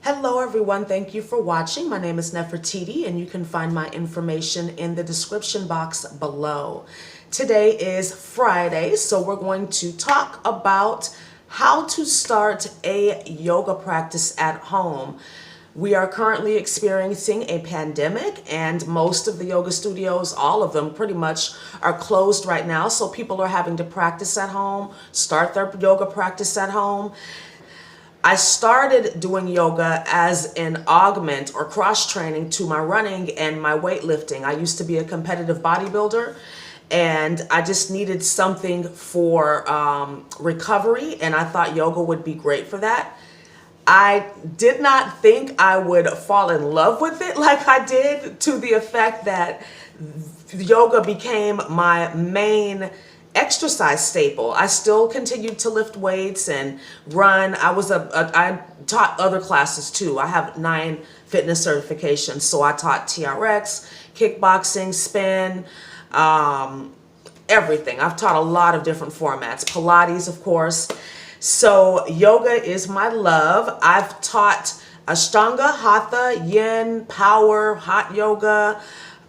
Hello everyone, thank you for watching. My name is Neferititi and you can find my information in the description box below. Today is Friday, so we're going to talk about how to start a yoga practice at home. We are currently experiencing a pandemic and most of the yoga studios, all of them pretty much, are closed right now. So people are having to practice at home, start their yoga practice at home. I started doing yoga as an augment or cross training to my running and my weightlifting. I used to be a competitive bodybuilder and I just needed something for recovery, and I thought yoga would be great for that. I did not think I would fall in love with it like I did, to the effect that yoga became my main exercise staple. I still continued to lift weights and run. I taught other classes too. I have 9 fitness certifications. So I taught TRX, kickboxing, spin, everything. I've taught a lot of different formats. Pilates, of course. So yoga is my love. I've taught Ashtanga, Hatha, Yin, Power, Hot Yoga.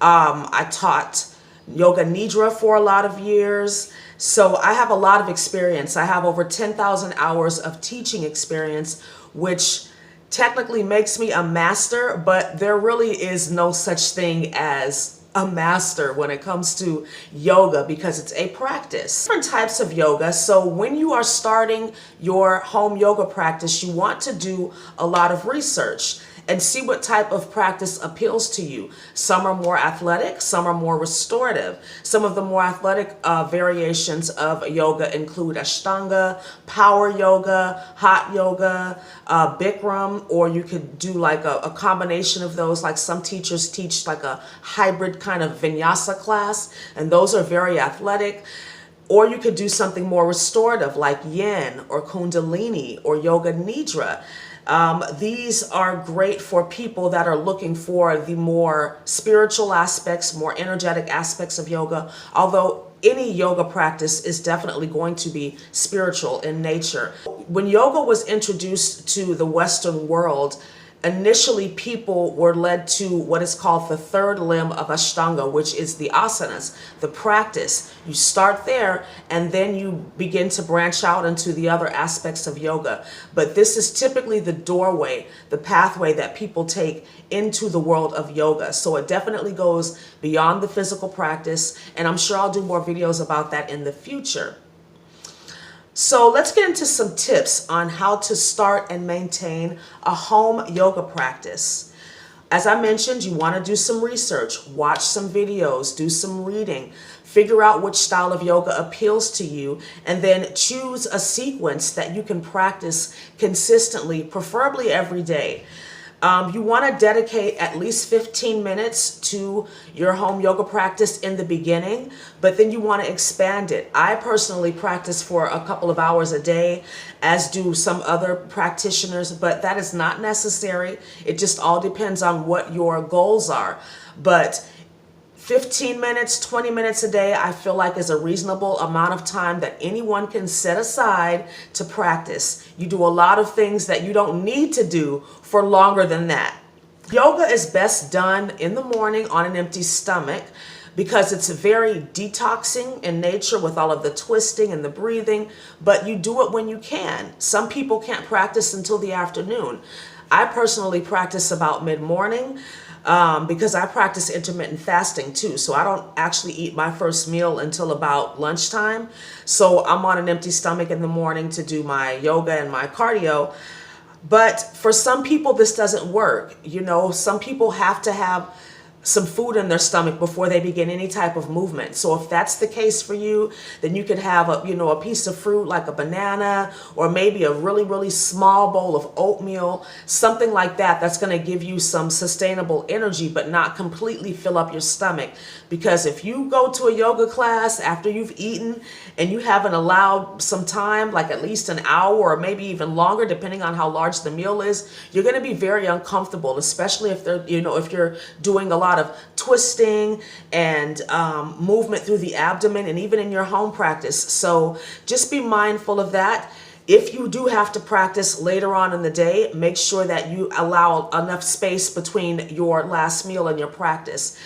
I taught Yoga Nidra for a lot of years. So I have a lot of experience. I have over 10,000 hours of teaching experience, which technically makes me a master, but there really is no such thing as a master when it comes to yoga because it's a practice. Different types of yoga. So when you are starting your home yoga practice, you want to do a lot of research and see what type of practice appeals to you. Some are more athletic, some are more restorative. Some of the more athletic variations of yoga include Ashtanga, Power Yoga, Hot Yoga, Bikram, or you could do like a combination of those. Like some teachers teach like a hybrid kind of vinyasa class, and those are very athletic. Or you could do something more restorative like Yin or Kundalini or Yoga Nidra. These are great for people that are looking for the more spiritual aspects, more energetic aspects of yoga, although any yoga practice is definitely going to be spiritual in nature. When yoga was introduced to the Western world, initially people were led to what is called the third limb of Ashtanga, which is the asanas, the practice. You start there and then you begin to branch out into the other aspects of yoga. But this is typically the doorway, the pathway that people take into the world of yoga. So it definitely goes beyond the physical practice, and I'm sure I'll do more videos about that in the future. So let's get into some tips on how to start and maintain a home yoga practice. As I mentioned, you want to do some research, watch some videos, do some reading, figure out which style of yoga appeals to you, and then choose a sequence that you can practice consistently, preferably every day. You want to dedicate at least 15 minutes to your home yoga practice in the beginning, but then you want to expand it. I personally practice for a couple of hours a day, as do some other practitioners, but that is not necessary. It just all depends on what your goals are. But 15 minutes, 20 minutes a day, I feel like is a reasonable amount of time that anyone can set aside to practice. You do a lot of things that you don't need to do for longer than that. Yoga is best done in the morning on an empty stomach because it's very detoxing in nature with all of the twisting and the breathing, but you do it when you can. Some people can't practice until the afternoon. I personally practice about mid-morning. Because I practice intermittent fasting too. So I don't actually eat my first meal until about lunchtime. So I'm on an empty stomach in the morning to do my yoga and my cardio. But for some people, this doesn't work. You know, some people have to have some food in their stomach before they begin any type of movement. So if that's the case for you, then you could have a piece of fruit like a banana, or maybe a really, really small bowl of oatmeal, something like that that's going to give you some sustainable energy, but not completely fill up your stomach. Because if you go to a yoga class after you've eaten and you haven't allowed some time, like at least an hour or maybe even longer, depending on how large the meal is, you're going to be very uncomfortable, especially if if you're doing a lot of twisting and movement through the abdomen and even in your home practice. So just be mindful of that. If you do have to practice later on in the day, make sure that you allow enough space between your last meal and your practice.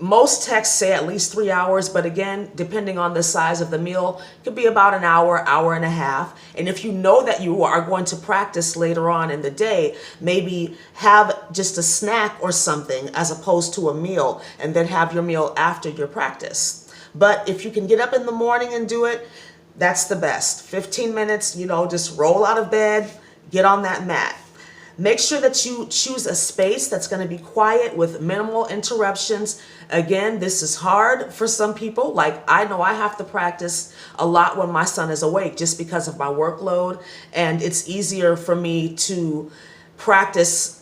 Most texts say at least 3 hours, but again, depending on the size of the meal, it could be about an hour, hour and a half. And if you know that you are going to practice later on in the day, maybe have just a snack or something as opposed to a meal, and then have your meal after your practice. But if you can get up in the morning and do it, that's the best. 15 minutes, just roll out of bed, get on that mat. Make sure that you choose a space that's going to be quiet with minimal interruptions. Again, this is hard for some people. Like, I know I have to practice a lot when my son is awake just because of my workload. And it's easier for me to practice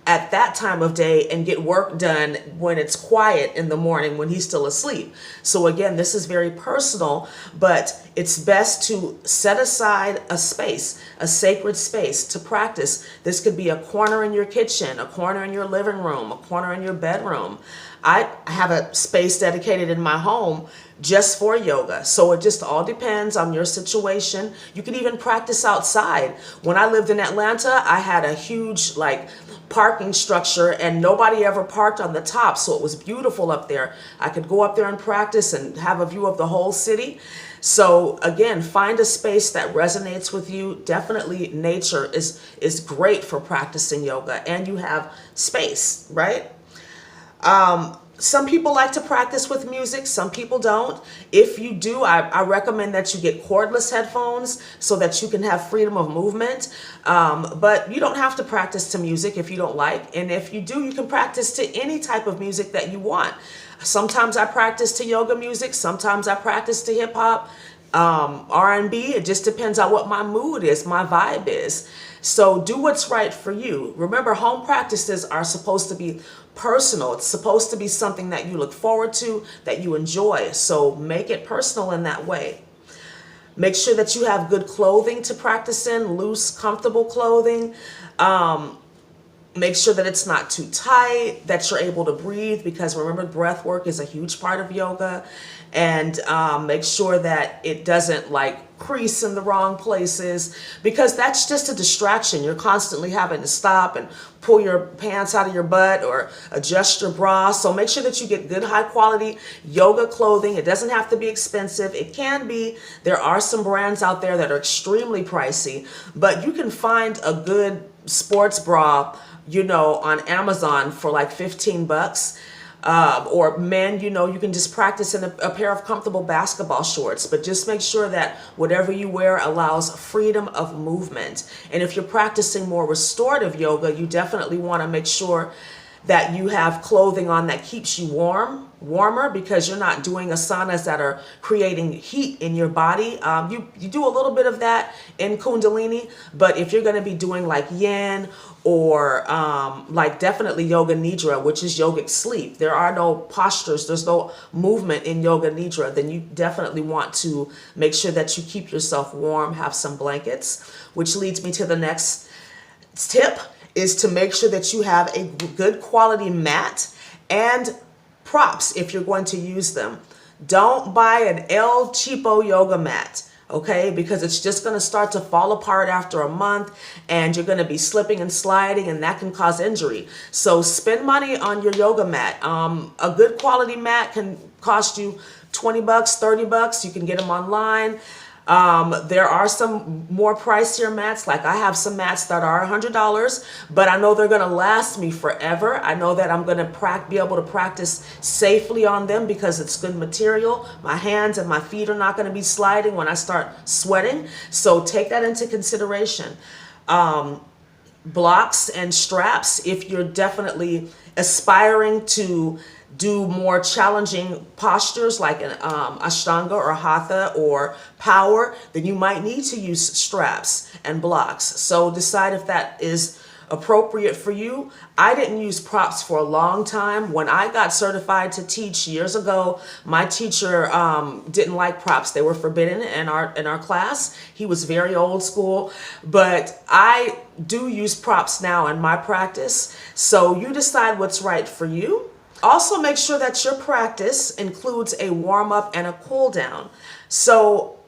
at that time of day and get work done when it's quiet in the morning when he's still asleep. So again, this is very personal, but it's best to set aside a space, a sacred space to practice. This could be a corner in your kitchen, a corner in your living room, a corner in your bedroom. I have a space dedicated in my home just for yoga. So it just all depends on your situation. You can even practice outside. When I lived in Atlanta, I had a huge parking structure and nobody ever parked on the top. So it was beautiful up there. I could go up there and practice and have a view of the whole city. So again, find a space that resonates with you. Definitely nature is great for practicing yoga, and you have space, right? Some people like to practice with music, some people don't. If you do, I recommend that you get cordless headphones so that you can have freedom of movement. But you don't have to practice to music if you don't like. And if you do, you can practice to any type of music that you want. Sometimes I practice to yoga music, sometimes I practice to hip hop, R&B. It just depends on what my mood is, my vibe is. So do what's right for you. Remember, home practices are supposed to be personal. It's supposed to be something that you look forward to, that you enjoy. So make it personal in that way. Make sure that you have good clothing to practice in, loose, comfortable clothing. Make sure that it's not too tight, that you're able to breathe, because remember, breath work is a huge part of yoga. And make sure that it doesn't crease in the wrong places, because that's just a distraction. You're constantly having to stop and pull your pants out of your butt or adjust your bra. So make sure that you get good, high quality yoga clothing. It doesn't have to be expensive. It can be. There are some brands out there that are extremely pricey, but you can find a good sports bra, on Amazon for like $15. Or men, you can just practice in a pair of comfortable basketball shorts, but just make sure that whatever you wear allows freedom of movement. And if you're practicing more restorative yoga, you definitely want to make sure that you have clothing on that keeps you warmer, because you're not doing asanas that are creating heat in your body. You do a little bit of that in Kundalini, but if you're going to be doing like yin or definitely yoga nidra, which is yogic sleep, there are no postures, there's no movement in yoga nidra, then you definitely want to make sure that you keep yourself warm, have some blankets, which leads me to the next tip, is to make sure that you have a good quality mat and props if you're going to use them. Don't buy an El Cheapo yoga mat, okay? Because it's just going to start to fall apart after a month, and you're going to be slipping and sliding, and that can cause injury. So spend money on your yoga mat. A good quality mat can cost you $20, $30. You can get them online. There are some more pricier mats. Like, I have some mats that are $100, but I know they're going to last me forever. I know that I'm going to be able to practice safely on them because it's good material. My hands and my feet are not going to be sliding when I start sweating. So take that into consideration. Blocks and straps, if you're definitely aspiring to do more challenging postures like an Ashtanga or Hatha or power, then you might need to use straps and blocks. So decide if that is appropriate for you. I didn't use props for a long time. When I got certified to teach years ago, my teacher didn't like props. They were forbidden in our class. He was very old school, but I do use props now in my practice. So you decide what's right for you. Also, make sure that your practice includes a warm-up and a cool-down. So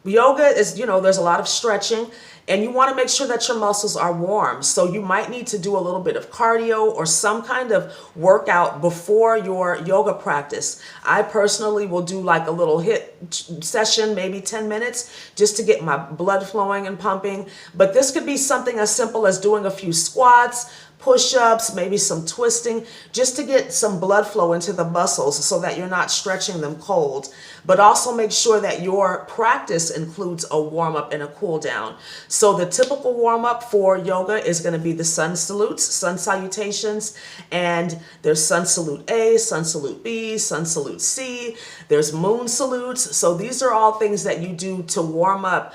yoga is, there's a lot of stretching, and you want to make sure that your muscles are warm. So you might need to do a little bit of cardio or some kind of workout before your yoga practice. I personally will do like a little HIIT session, maybe 10 minutes, just to get my blood flowing and pumping. But this could be something as simple as doing a few squats, push-ups, maybe some twisting, just to get some blood flow into the muscles so that you're not stretching them cold. But also make sure that your practice includes a warm-up and a cool-down. So the typical warm-up for yoga is going to be the sun salutes, sun salutations, and there's sun salute A, sun salute B, sun salute C, there's moon salutes. So these are all things that you do to warm up,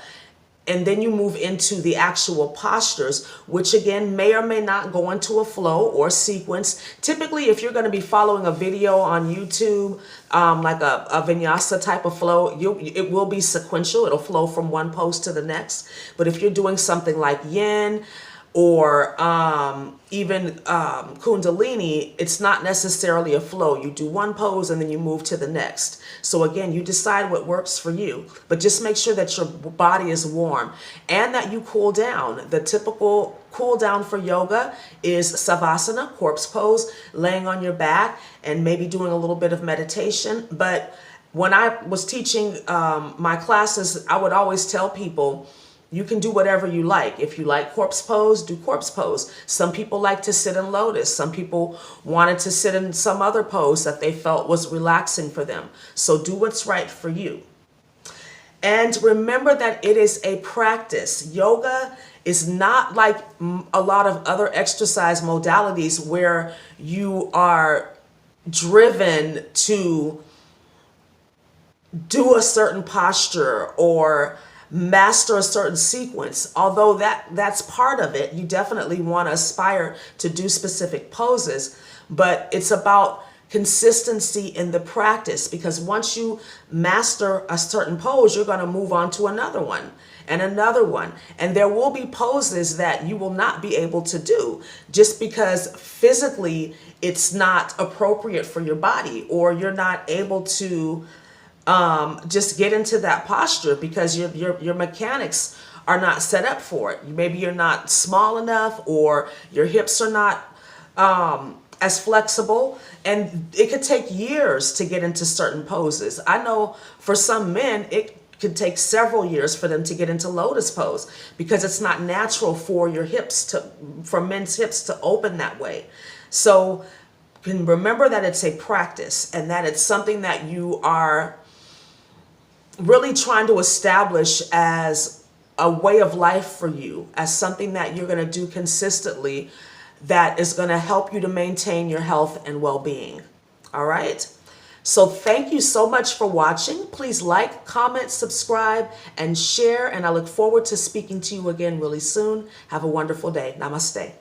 and then you move into the actual postures, which again may or may not go into a flow or sequence. Typically, if you're going to be following a video on YouTube, like a vinyasa type of flow, it will be sequential. It'll flow from one pose to the next. But if you're doing something like yin or even Kundalini, it's not necessarily a flow. You do one pose and then you move to the next. So again, you decide what works for you, but just make sure that your body is warm and that you cool down. The typical cool down for yoga is Savasana, corpse pose, laying on your back and maybe doing a little bit of meditation. But when I was teaching my classes, I would always tell people, you can do whatever you like. If you like corpse pose, do corpse pose. Some people like to sit in lotus. Some people wanted to sit in some other pose that they felt was relaxing for them. So do what's right for you. And remember that it is a practice. Yoga is not like a lot of other exercise modalities where you are driven to do a certain posture or master a certain sequence. Although that's part of it, you definitely want to aspire to do specific poses, but it's about consistency in the practice, because once you master a certain pose, you're going to move on to another one and another one, and there will be poses that you will not be able to do just because physically it's not appropriate for your body, or you're not able to just get into that posture because your mechanics are not set up for it. Maybe you're not small enough, or your hips are not as flexible, and it could take years to get into certain poses. I know for some men, it could take several years for them to get into lotus pose because it's not natural for men's hips to open that way. So remember that it's a practice and that it's something that you are really trying to establish as a way of life for you, as something that you're going to do consistently that is going to help you to maintain your health and well-being. All right? So thank you so much for watching. Please like, comment, subscribe, and share. And I look forward to speaking to you again really soon. Have a wonderful day. Namaste.